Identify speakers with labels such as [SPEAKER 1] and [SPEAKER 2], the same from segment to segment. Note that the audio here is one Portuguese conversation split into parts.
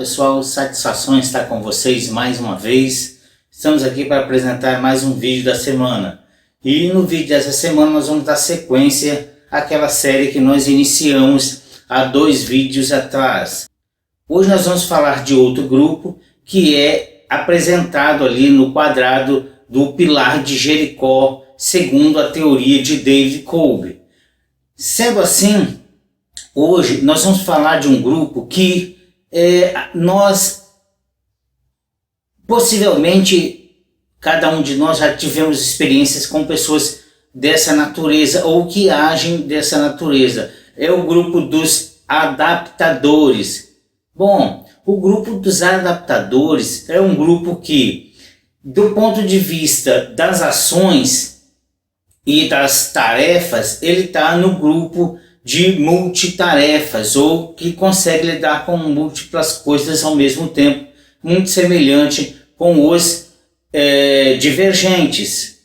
[SPEAKER 1] pessoal, satisfação estar com vocês mais uma vez. Estamos aqui para apresentar mais um vídeo da semana. E no vídeo dessa semana nós vamos dar sequência àquela série que nós iniciamos há 2 vídeos atrás. Hoje nós vamos falar de outro grupo que é apresentado ali no quadrado do pilar de Jericó, segundo a teoria de David Kolbe. Sendo assim, hoje nós vamos falar de um grupo que nós, possivelmente, cada um de nós já tivemos experiências com pessoas dessa natureza ou que agem dessa natureza. É o grupo dos adaptadores. Bom, o grupo dos adaptadores é um grupo que, do ponto de vista das ações e das tarefas, ele está no grupo de multitarefas, ou que consegue lidar com múltiplas coisas ao mesmo tempo, muito semelhante com os divergentes.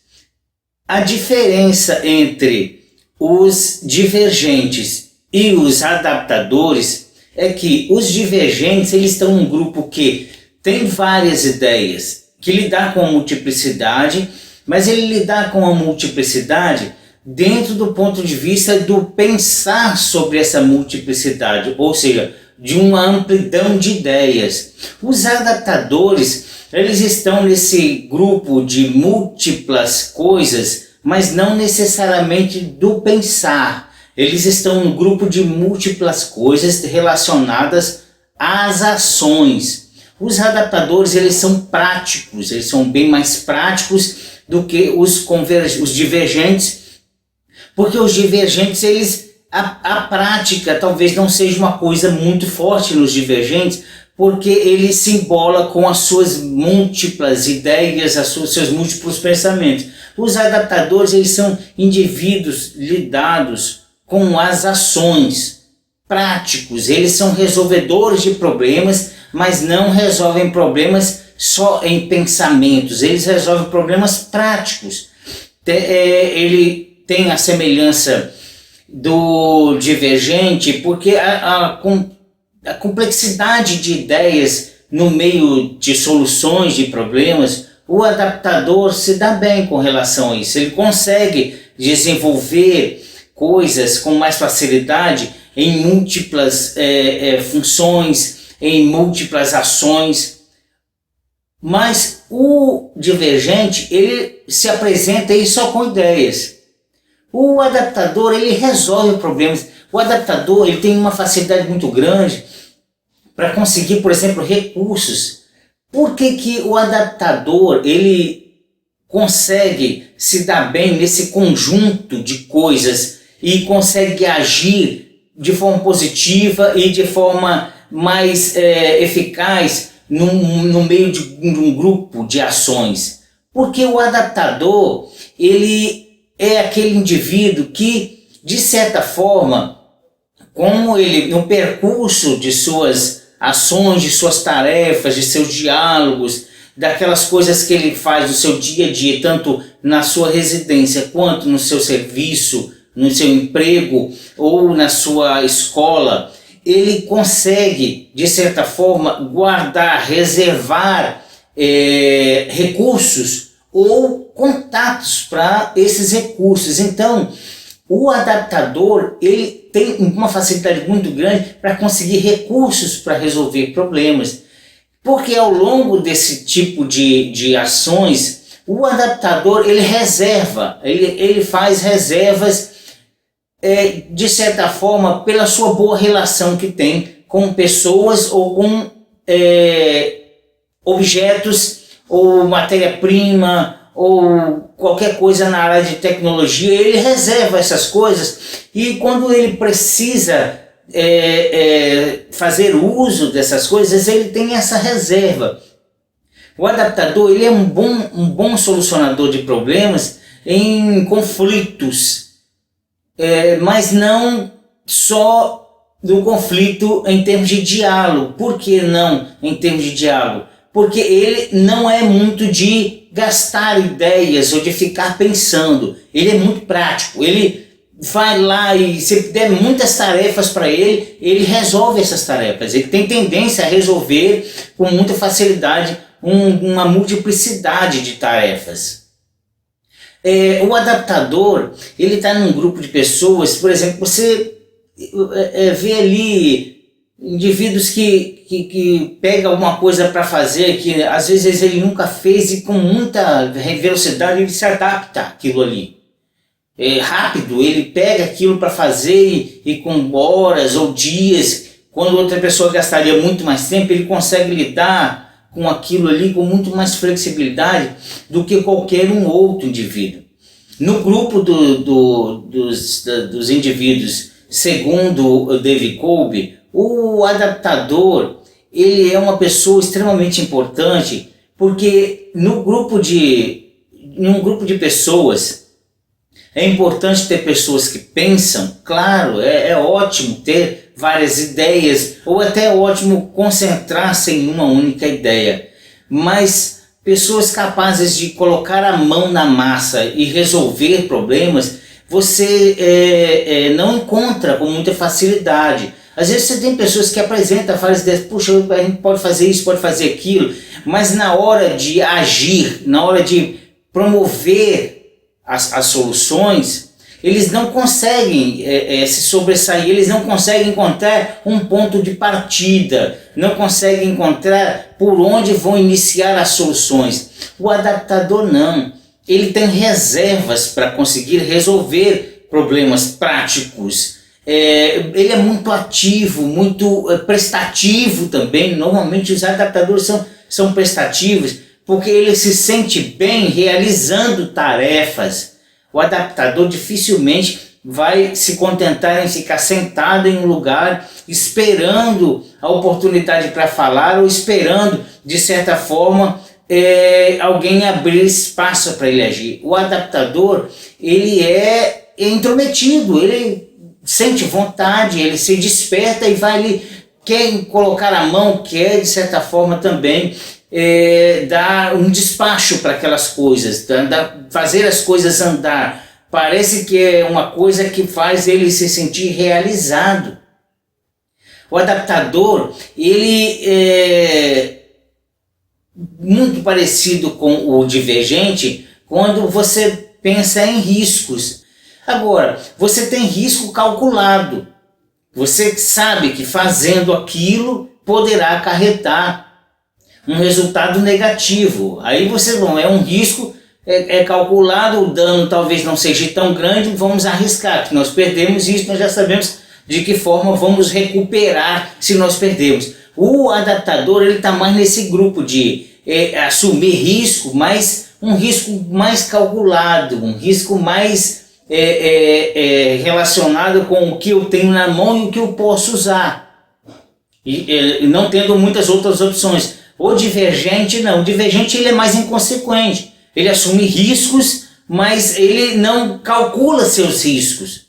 [SPEAKER 1] A diferença entre os divergentes e os adaptadores é que os divergentes eles estão num grupo que tem várias ideias, que lidar com a multiplicidade, mas ele lidar com a multiplicidade dentro do ponto de vista do pensar sobre essa multiplicidade, ou seja, de uma amplidão de ideias. Os adaptadores, eles estão nesse grupo de múltiplas coisas, mas não necessariamente do pensar. Eles estão no grupo de múltiplas coisas relacionadas às ações. Os adaptadores, eles são práticos, eles são bem mais práticos do que os divergentes, porque os divergentes, a prática talvez não seja uma coisa muito forte nos divergentes, porque ele se embola com as suas múltiplas ideias, seus múltiplos pensamentos. Os adaptadores, eles são indivíduos lidados com as ações, práticos, eles são resolvedores de problemas, mas não resolvem problemas só em pensamentos, eles resolvem problemas práticos. Ele tem a semelhança do divergente, porque a complexidade de ideias no meio de soluções de problemas, o adaptador se dá bem com relação a isso. Ele consegue desenvolver coisas com mais facilidade em múltiplas funções, em múltiplas ações. Mas o divergente, ele se apresenta aí só com ideias. O adaptador, ele resolve problemas. O adaptador, ele tem uma facilidade muito grande para conseguir, por exemplo, recursos. Por que o adaptador, ele consegue se dar bem nesse conjunto de coisas e consegue agir de forma positiva e de forma mais eficaz no meio de um grupo de ações? Porque o adaptador, ele é aquele indivíduo que, de certa forma, como ele, no percurso de suas ações, de suas tarefas, de seus diálogos, daquelas coisas que ele faz no seu dia a dia, tanto na sua residência quanto no seu serviço, no seu emprego ou na sua escola, ele consegue, de certa forma, guardar, reservar recursos ou contatos para esses recursos. Então, o adaptador, ele tem uma facilidade muito grande para conseguir recursos para resolver problemas, porque ao longo desse tipo de ações, o adaptador, ele reserva, ele faz reservas, de certa forma, pela sua boa relação que tem com pessoas ou com objetos ou matéria-prima, ou qualquer coisa na área de tecnologia. Ele reserva essas coisas e quando ele precisa fazer uso dessas coisas, ele tem essa reserva. O adaptador, ele é um bom solucionador de problemas em conflitos, mas não só do conflito em termos de diálogo. Por que não em termos de diálogo? Porque ele não é muito de gastar ideias ou de ficar pensando. Ele é muito prático. Ele vai lá e se der muitas tarefas para ele, ele resolve essas tarefas. Ele tem tendência a resolver com muita facilidade uma multiplicidade de tarefas. O adaptador, ele está num grupo de pessoas, por exemplo, você vê ali indivíduos que pegam alguma coisa para fazer, que às vezes ele nunca fez e com muita velocidade ele se adapta àquilo ali. Rápido, ele pega aquilo para fazer e com horas ou dias, quando outra pessoa gastaria muito mais tempo, ele consegue lidar com aquilo ali com muito mais flexibilidade do que qualquer um outro indivíduo. No grupo dos indivíduos, segundo o David Kolbe, o adaptador, ele é uma pessoa extremamente importante, porque num grupo de pessoas, é importante ter pessoas que pensam, claro, é ótimo ter várias ideias, ou até é ótimo concentrar-se em uma única ideia, mas pessoas capazes de colocar a mão na massa e resolver problemas, você não encontra com muita facilidade. Às vezes você tem pessoas que apresentam várias ideias, puxa, a gente pode fazer isso, pode fazer aquilo, mas na hora de agir, na hora de promover as soluções, eles não conseguem se sobressair, eles não conseguem encontrar um ponto de partida, não conseguem encontrar por onde vão iniciar as soluções. O adaptador não, ele tem reservas para conseguir resolver problemas práticos. Ele é muito ativo, muito prestativo também. Normalmente os adaptadores são prestativos, porque ele se sente bem realizando tarefas. O adaptador dificilmente vai se contentar em ficar sentado em um lugar esperando a oportunidade para falar ou esperando, de certa forma, alguém abrir espaço para ele agir. O adaptador, ele é intrometido, ele sente vontade, ele se desperta e vai ali, quer colocar a mão, quer de certa forma também dar um despacho para aquelas coisas, fazer as coisas andar. Parece que é uma coisa que faz ele se sentir realizado. O adaptador, ele é muito parecido com o divergente quando você pensa em riscos. Agora, você tem risco calculado. Você sabe que fazendo aquilo poderá acarretar um resultado negativo. Aí você, é um risco, calculado, o dano talvez não seja tão grande, vamos arriscar, que nós perdemos isso, nós já sabemos de que forma vamos recuperar se nós perdemos. O adaptador, ele está mais nesse grupo de assumir risco, mas um risco mais calculado, um risco mais relacionado com o que eu tenho na mão e o que eu posso usar, e não tendo muitas outras opções. O divergente não, o divergente ele é mais inconsequente, ele assume riscos, mas ele não calcula seus riscos,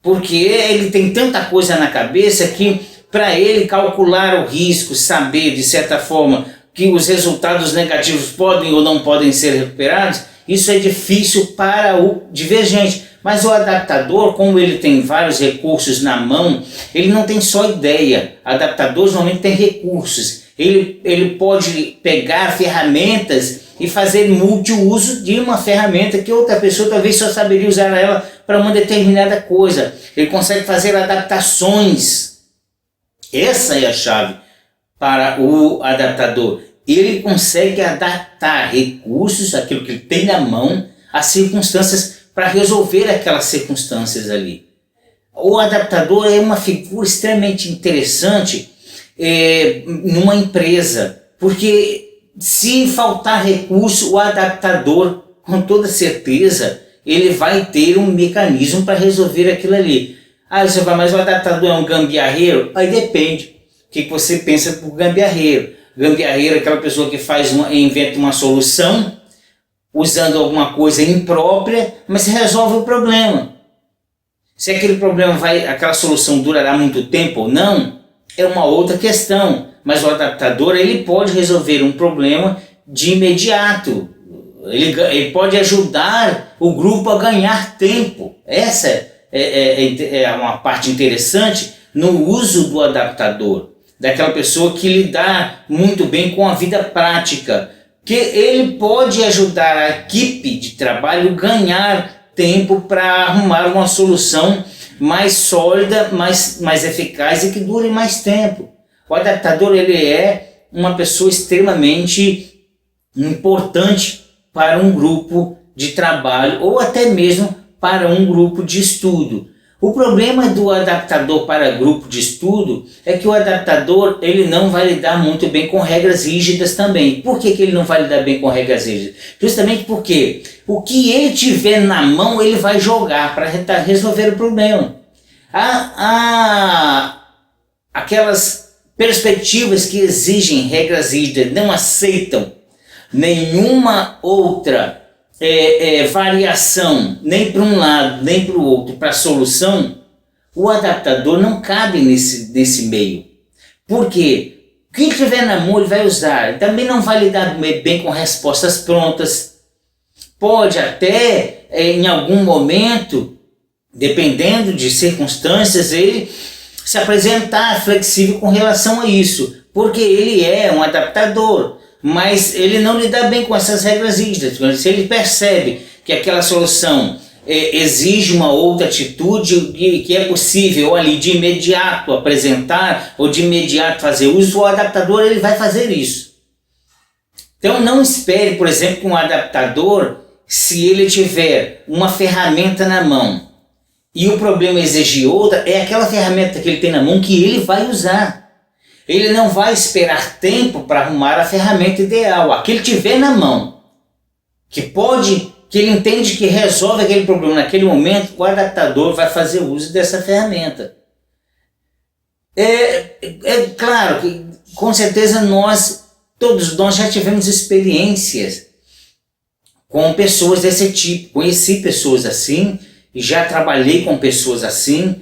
[SPEAKER 1] porque ele tem tanta coisa na cabeça que para ele calcular o risco, saber de certa forma que os resultados negativos podem ou não podem ser recuperados, isso é difícil para o divergente. Mas o adaptador, como ele tem vários recursos na mão, ele não tem só ideia. Adaptadores normalmente têm recursos. Ele pode pegar ferramentas e fazer multiuso de uma ferramenta que outra pessoa talvez só saberia usar ela para uma determinada coisa. Ele consegue fazer adaptações. Essa é a chave para o adaptador. Ele consegue adaptar recursos, aquilo que ele tem na mão, às circunstâncias para resolver aquelas circunstâncias ali. O adaptador é uma figura extremamente interessante numa empresa, porque se faltar recurso, o adaptador, com toda certeza, ele vai ter um mecanismo para resolver aquilo ali. Você vai, mas o adaptador é um gambiarreiro? Aí depende. O que você pensa por gambiarreiro? Gambiarreiro é aquela pessoa que inventa uma solução usando alguma coisa imprópria, mas resolve o problema. Se aquele problema aquela solução durará muito tempo ou não, é uma outra questão. Mas o adaptador, ele pode resolver um problema de imediato. Ele pode ajudar o grupo a ganhar tempo. Essa é uma parte interessante no uso do adaptador, daquela pessoa que lida muito bem com a vida prática, que ele pode ajudar a equipe de trabalho a ganhar tempo para arrumar uma solução mais sólida, mais eficaz e que dure mais tempo. O adaptador ele é uma pessoa extremamente importante para um grupo de trabalho ou até mesmo para um grupo de estudo. O problema do adaptador para grupo de estudo é que o adaptador ele não vai lidar muito bem com regras rígidas também. Por que ele não vai lidar bem com regras rígidas? Justamente porque o que ele tiver na mão ele vai jogar para resolver o problema. Aquelas perspectivas que exigem regras rígidas não aceitam nenhuma outra variação, nem para um lado, nem para o outro, para a solução, o adaptador não cabe nesse meio. Por quê? O que tiver na mão ele vai usar. Também não vai lidar bem com respostas prontas. Pode até, em algum momento, dependendo de circunstâncias, ele se apresentar flexível com relação a isso, porque ele é um adaptador. Mas ele não lida bem com essas regras rígidas. Se ele percebe que aquela solução exige uma outra atitude que é possível ali de imediato apresentar ou de imediato fazer uso, o adaptador ele vai fazer isso. Então não espere, por exemplo, que um adaptador, se ele tiver uma ferramenta na mão e o problema exigir outra, é aquela ferramenta que ele tem na mão que ele vai usar. Ele não vai esperar tempo para arrumar a ferramenta ideal. A que ele tiver na mão, que ele entende que resolve aquele problema naquele momento, o adaptador vai fazer uso dessa ferramenta. É claro que, com certeza, todos nós já tivemos experiências com pessoas desse tipo. Conheci pessoas assim, e já trabalhei com pessoas assim.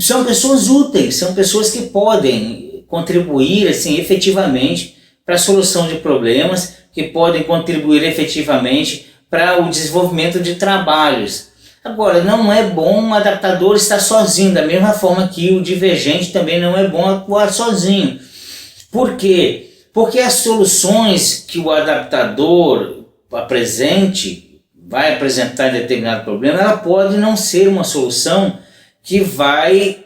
[SPEAKER 1] São pessoas úteis, são pessoas que podem contribuir assim, efetivamente para a solução de problemas, que podem contribuir efetivamente para o desenvolvimento de trabalhos. Agora, não é bom um adaptador estar sozinho, da mesma forma que o divergente também não é bom atuar sozinho. Por quê? Porque as soluções que o adaptador vai apresentar em determinado problema, ela pode não ser uma solução que vai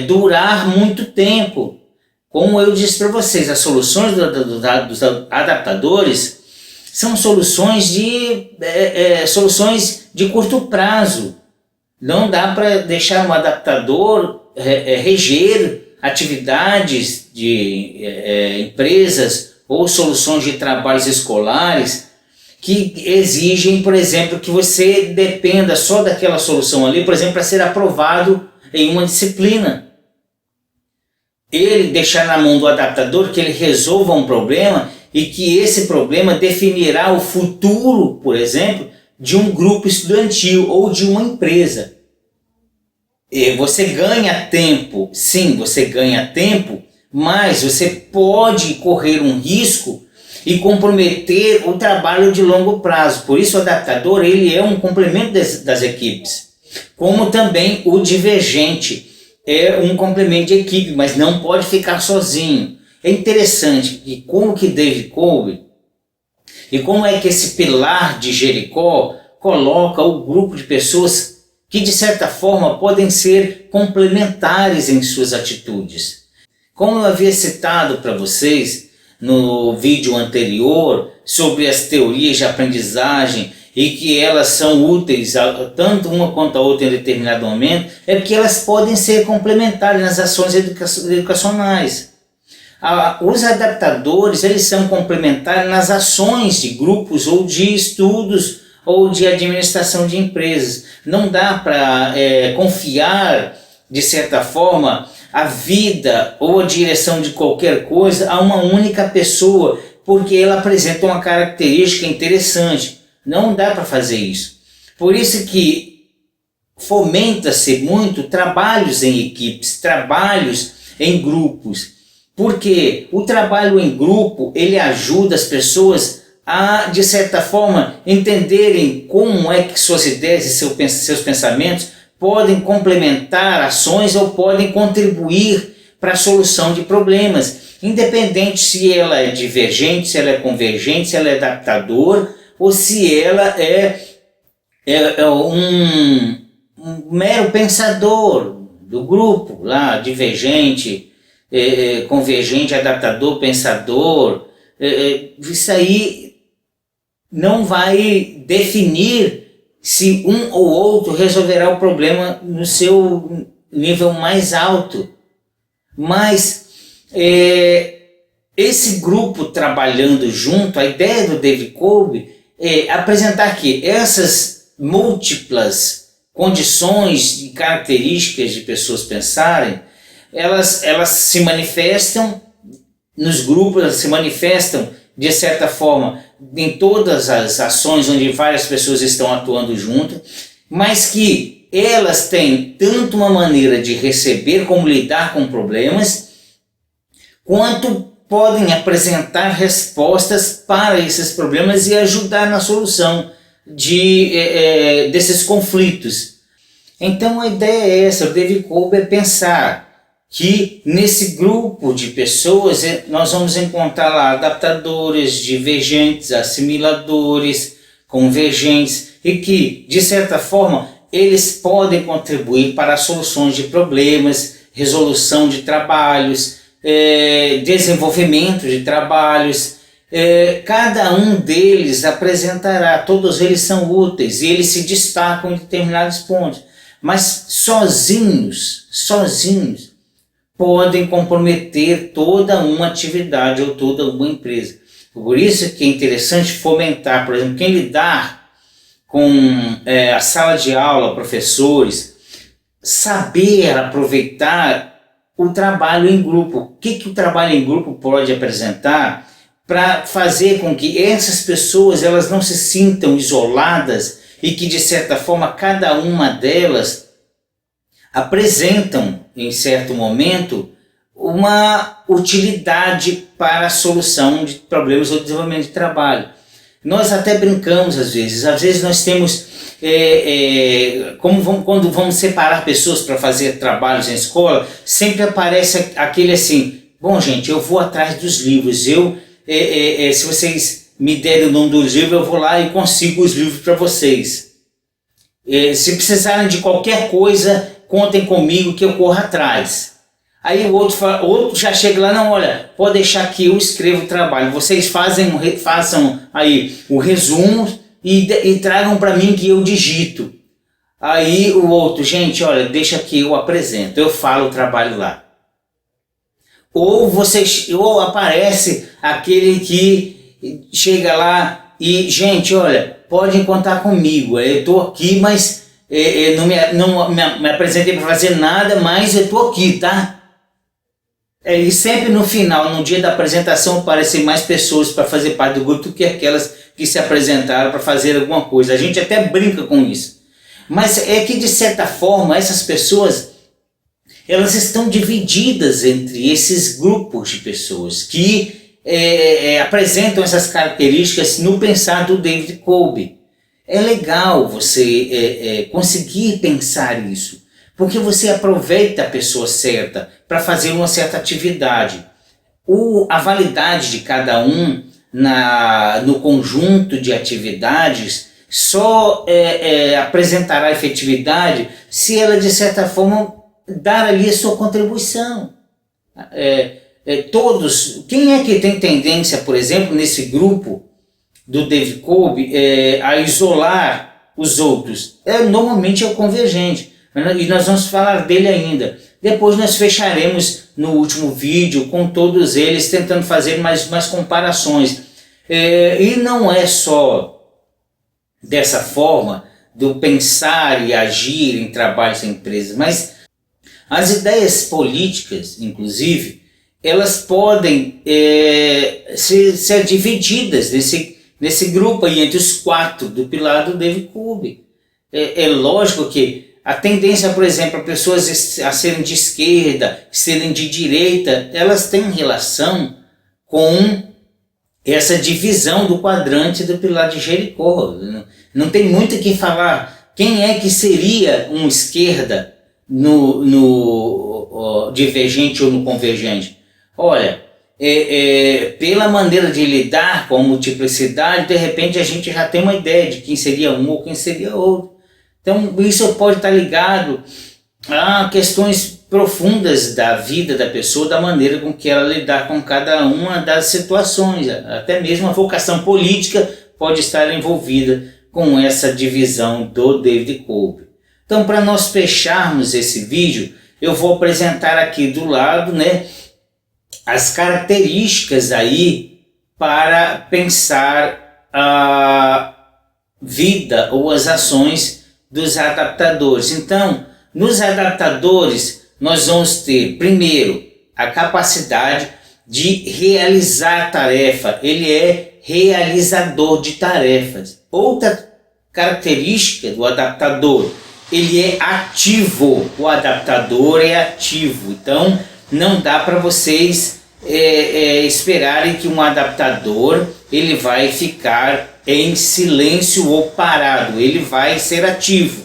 [SPEAKER 1] durar muito tempo. Como eu disse para vocês, as soluções dos adaptadores são soluções de curto prazo. Não dá para deixar um adaptador reger atividades de empresas ou soluções de trabalhos escolares que exigem, por exemplo, que você dependa só daquela solução ali, por exemplo, para ser aprovado em uma disciplina. Ele deixar na mão do adaptador que ele resolva um problema e que esse problema definirá o futuro, por exemplo, de um grupo estudantil ou de uma empresa. E você ganha tempo, sim, você ganha tempo, mas você pode correr um risco e comprometer o trabalho de longo prazo. Por isso o adaptador ele é um complemento das equipes, como também o divergente é um complemento de equipe, mas não pode ficar sozinho. É interessante que como que David Kolbe e como é que esse pilar de Jericó coloca o grupo de pessoas que de certa forma podem ser complementares em suas atitudes. Como eu havia citado para vocês no vídeo anterior sobre as teorias de aprendizagem e que elas são úteis tanto uma quanto a outra em determinado momento, é porque elas podem ser complementares nas ações educacionais. Os adaptadores eles são complementares nas ações de grupos ou de estudos ou de administração de empresas. Não dá para confiar, de certa forma, a vida ou a direção de qualquer coisa a uma única pessoa, porque ela apresenta uma característica interessante. Não dá para fazer isso. Por isso que fomenta-se muito trabalhos em equipes, trabalhos em grupos, porque o trabalho em grupo ele ajuda as pessoas a, de certa forma, entenderem como é que suas ideias e seus pensamentos podem complementar ações ou podem contribuir para a solução de problemas, independente se ela é divergente, se ela é convergente, se ela é adaptador ou se ela é um mero pensador do grupo, lá, divergente, convergente, adaptador, pensador. Isso aí não vai definir se um ou outro resolverá o problema no seu nível mais alto. Mas esse grupo trabalhando junto, a ideia do David Kolbe é apresentar que essas múltiplas condições e características de pessoas pensarem, elas se manifestam nos grupos, elas se manifestam de certa forma em todas as ações onde várias pessoas estão atuando junto, mas que elas têm tanto uma maneira de receber como lidar com problemas, quanto podem apresentar respostas para esses problemas e ajudar na solução desses conflitos. Então a ideia é essa, o David Kolbe é pensar que nesse grupo de pessoas nós vamos encontrar lá adaptadores, divergentes, assimiladores, convergentes, e que, de certa forma, eles podem contribuir para as soluções de problemas, resolução de trabalhos, desenvolvimento de trabalhos. Cada um deles apresentará, todos eles são úteis e eles se destacam em determinados pontos, mas sozinhos podem comprometer toda uma atividade ou toda uma empresa. Por isso que é interessante fomentar, por exemplo, quem lidar com a sala de aula, professores, saber aproveitar o trabalho em grupo. O que o trabalho em grupo pode apresentar para fazer com que essas pessoas elas não se sintam isoladas e que, de certa forma, cada uma delas apresentam, em certo momento, uma utilidade para a solução de problemas ou desenvolvimento de trabalho. Nós até brincamos às vezes nós temos, quando vamos separar pessoas para fazer trabalhos em escola, sempre aparece aquele assim, bom gente, eu vou atrás dos livros, se vocês me derem o nome dos livros, eu vou lá e consigo os livros para vocês. Se precisarem de qualquer coisa, contem comigo que eu corro atrás. Aí o outro já chega lá, não, olha, pode deixar que eu escrevo o trabalho, vocês façam aí o resumo e tragam para mim que eu digito. Aí o outro, gente, olha, deixa que eu apresento, eu falo o trabalho lá. Ou aparece aquele que chega lá e, gente, olha, podem contar comigo, eu estou aqui, mas não me apresentei para fazer nada, mas eu estou aqui, tá? E sempre no final, no dia da apresentação, aparecem mais pessoas para fazer parte do grupo do que aquelas que se apresentaram para fazer alguma coisa. A gente até brinca com isso. Mas é que, de certa forma, essas pessoas, elas estão divididas entre esses grupos de pessoas que apresentam essas características no pensar do David Kolbe. É legal você conseguir pensar isso, porque você aproveita a pessoa certa para fazer uma certa atividade. A validade de cada um no conjunto de atividades só apresentará efetividade se ela, de certa forma, dar ali a sua contribuição. Quem é que tem tendência, por exemplo, nesse grupo do David Kolbe, a isolar os outros? Normalmente é o convergente, e nós vamos falar dele ainda. Depois nós fecharemos no último vídeo com todos eles, tentando fazer mais comparações. E não é só dessa forma do pensar e agir em trabalhos em empresas, mas as ideias políticas, inclusive, elas podem ser divididas nesse grupo aí, entre os 4 do pilar do David Kolbe. É lógico que a tendência, por exemplo, a pessoas a serem de esquerda, serem de direita, elas têm relação com essa divisão do quadrante do pilar de Jericó. Não tem muito o que falar. Quem é que seria um esquerda no divergente ou no convergente? Olha, pela maneira de lidar com a multiplicidade, de repente a gente já tem uma ideia de quem seria um ou quem seria outro. Então isso pode estar ligado a questões profundas da vida da pessoa, da maneira com que ela lidar com cada uma das situações. Até mesmo a vocação política pode estar envolvida com essa divisão do David Kolbe. Então, para nós fecharmos esse vídeo, eu vou apresentar aqui do lado, né, as características aí para pensar a vida ou as ações dos adaptadores. Então, nos adaptadores, nós vamos ter, primeiro, a capacidade de realizar a tarefa. Ele é realizador de tarefas. Outra característica do adaptador, ele é ativo. O adaptador é ativo. Então, não dá para vocês esperarem que um adaptador ele vai ficar em silêncio ou parado. Ele vai ser ativo.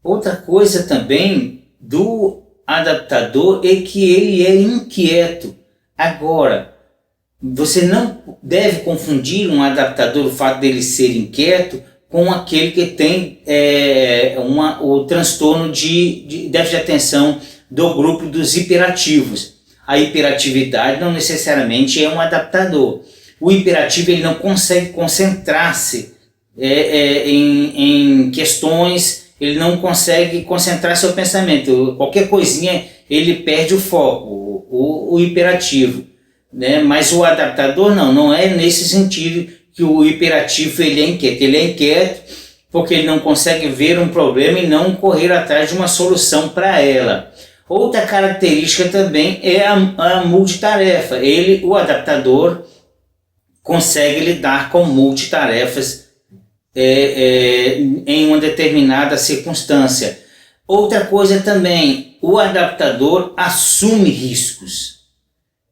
[SPEAKER 1] Outra coisa também do adaptador é que ele é inquieto. Agora, você não deve confundir um adaptador, o fato dele ser inquieto, com aquele que tem o transtorno de déficit de atenção do grupo dos hiperativos. A hiperatividade não necessariamente é um adaptador. O hiperativo ele não consegue concentrar-se em questões, ele não consegue concentrar seu pensamento. Qualquer coisinha ele perde o foco, o hiperativo. Né? Mas o adaptador não é nesse sentido que o hiperativo ele é inquieto. Ele é inquieto porque ele não consegue ver um problema e não correr atrás de uma solução para ela. Outra característica também é a multitarefa. O adaptador consegue lidar com multitarefas em uma determinada circunstância. Outra coisa também, o adaptador assume riscos.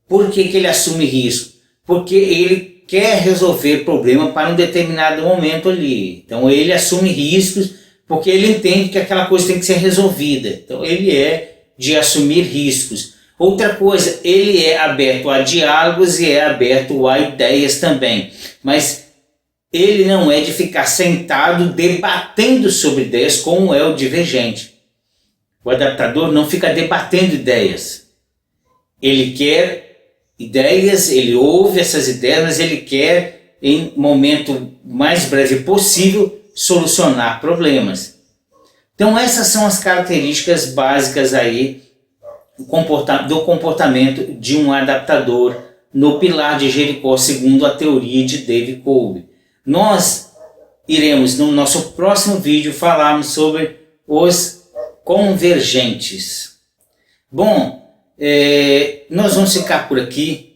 [SPEAKER 1] Por que ele assume risco? Porque ele quer resolver problema para um determinado momento ali. Então ele assume riscos porque ele entende que aquela coisa tem que ser resolvida. Então ele é de assumir riscos. Outra coisa, ele é aberto a diálogos e é aberto a ideias também. Mas ele não é de ficar sentado debatendo sobre ideias como é o divergente. O adaptador não fica debatendo ideias. Ele quer ideias, ele ouve essas ideias, mas ele quer, em momento mais breve possível, solucionar problemas. Então essas são as características básicas aí do comportamento de um adaptador no pilar de Jericó, segundo a teoria de David Kolbe. Nós iremos no nosso próximo vídeo falarmos sobre os convergentes. Bom, nós vamos ficar por aqui.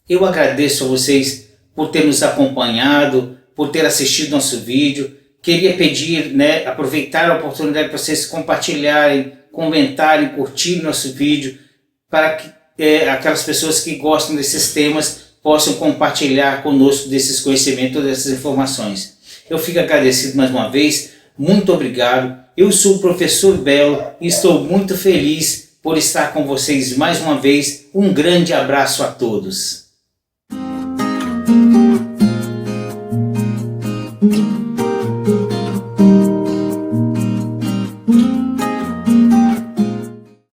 [SPEAKER 1] Eu agradeço a vocês por ter nos acompanhado, por ter assistido nosso vídeo. Queria pedir, aproveitar a oportunidade para vocês compartilharem, comentarem, curtirem nosso vídeo, para que aquelas pessoas que gostam desses temas possam compartilhar conosco desses conhecimentos, dessas informações. Eu fico agradecido mais uma vez, muito obrigado. Eu sou o professor Belo e estou muito feliz por estar com vocês mais uma vez. Um grande abraço a todos.